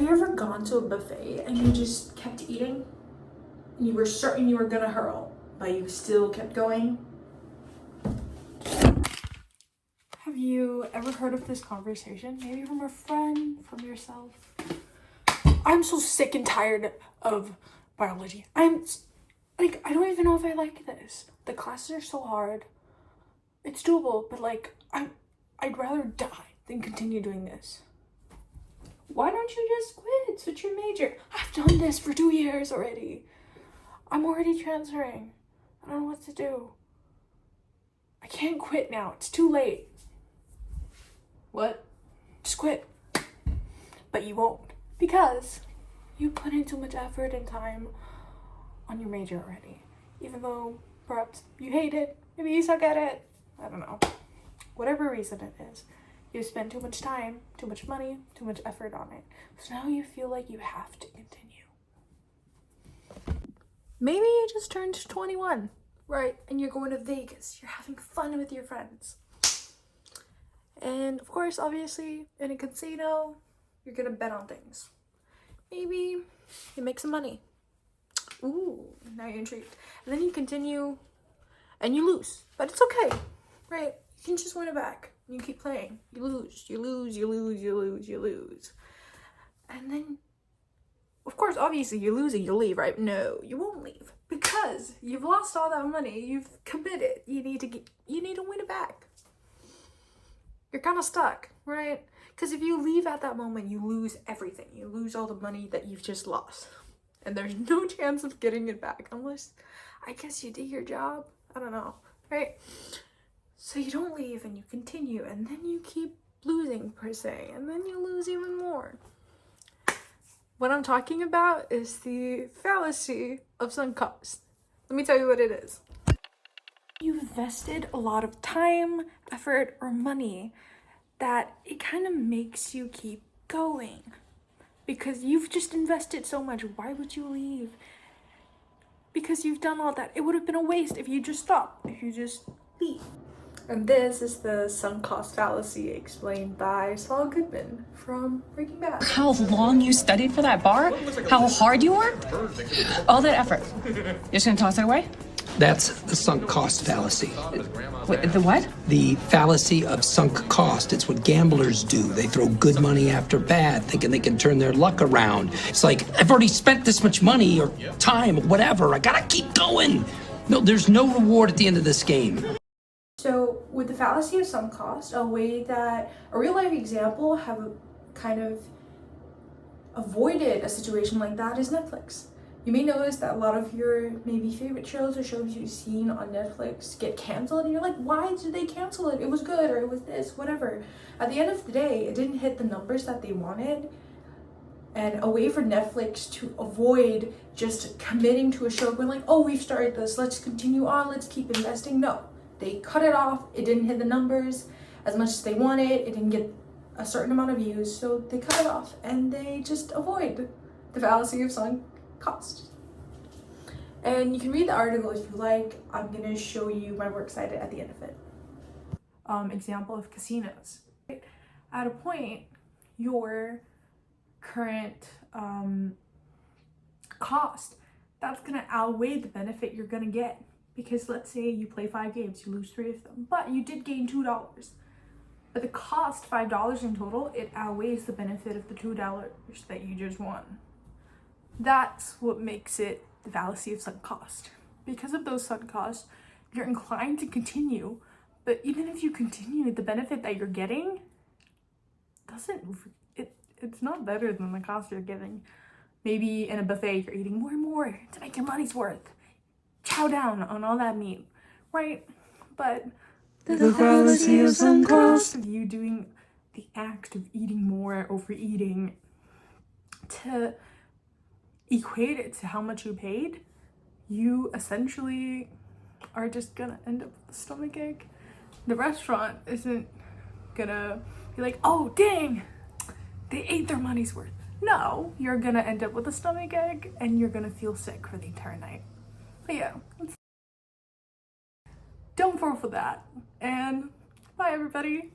you ever gone to a buffet and you just kept eating? And you were certain you were gonna hurl, but you still kept going? Have you ever heard of this conversation? Maybe from a friend, from yourself? I'm so sick and tired of biology. I don't even know if I like this. The classes are so hard. It's doable, but I'd rather die than continue doing this. Why don't you just quit? Switch your major. I've done this for 2 years already. I'm already transferring. I don't know what to do. I can't quit now. It's too late. What? Just quit. But you won't, because you put in too much effort and time on your major already. Even though perhaps you hate it, maybe you suck at it, I don't know. Whatever reason it is, you spend too much time, too much money, too much effort on it. So now you feel like you have to continue. Maybe you just turned 21, right? And you're going to Vegas. You're having fun with your friends. And of course, obviously, in a casino, you're gonna bet on things. Maybe you make some money. Ooh, now you're intrigued. And then you continue and you lose. But it's okay, right? You can just win it back. You keep playing. You lose, you lose, you lose, you lose, you lose. And then, of course, obviously, you're losing, you'll leave, right? No, you won't leave. Because you've lost all that money. You've committed. You need to win it back. You're kind of stuck, right? Because if you leave at that moment, you lose everything. You lose all the money that you've just lost. And there's no chance of getting it back unless, I guess, you did your job. I don't know, right? So you don't leave and you continue, and then you keep losing, per se, and then you lose even more. What I'm talking about is the fallacy of sunk cost. Let me tell you what it is. You've invested a lot of time, effort, or money that it kind of makes you keep going. Because you've just invested so much. Why would you leave? Because you've done all that. It would have been a waste if you just stopped, if you just leave. And this is the sunk cost fallacy explained by Saul Goodman from Breaking Bad. How long you studied for that bar? How hard you worked? All that effort. You're just gonna toss it away? That's the sunk cost fallacy. Wait, the what? The fallacy of sunk cost. It's what gamblers do. They throw good money after bad, thinking they can turn their luck around. It's like, I've already spent this much money or time or whatever. I gotta keep going. No, there's no reward at the end of this game. So with the fallacy of sunk cost, a way that a real life example have kind of avoided a situation like that is Netflix. You may notice that a lot of your maybe favorite shows or shows you've seen on Netflix get canceled, and you're like, why did they cancel it? It was good, or it was this, whatever. At the end of the day, it didn't hit the numbers that they wanted. And a way for Netflix to avoid just committing to a show, going like, oh, we've started this, let's continue on, let's keep investing. No, they cut it off. It didn't hit the numbers as much as they wanted. It didn't get a certain amount of views, so they cut it off, and they just avoid the fallacy of sunk cost. And you can read the article if you like. I'm gonna show you my works cited at the end of it. Example of casinos. At a point, your current cost, that's gonna outweigh the benefit you're gonna get. Because let's say you play 5 games, you lose 3 of them, but you did gain $2. But the cost, $5 in total, it outweighs the benefit of the $2 that you just won. That's what makes it the fallacy of sunk cost. Because of those sunk costs, you're inclined to continue, but even if you continue, the benefit that you're getting it's not better than the cost you're getting. Maybe in a buffet, you're eating more and more to make your money's worth. Chow down on all that meat, right? But the fallacy of sunk cost of you doing the act of eating more, overeating, to equate it to how much you paid, you essentially are just gonna end up with a stomachache. The restaurant isn't gonna be like, oh dang, they ate their money's worth. No, you're gonna end up with a stomachache and you're gonna feel sick for the entire night. But yeah, don't fall for that. And bye everybody.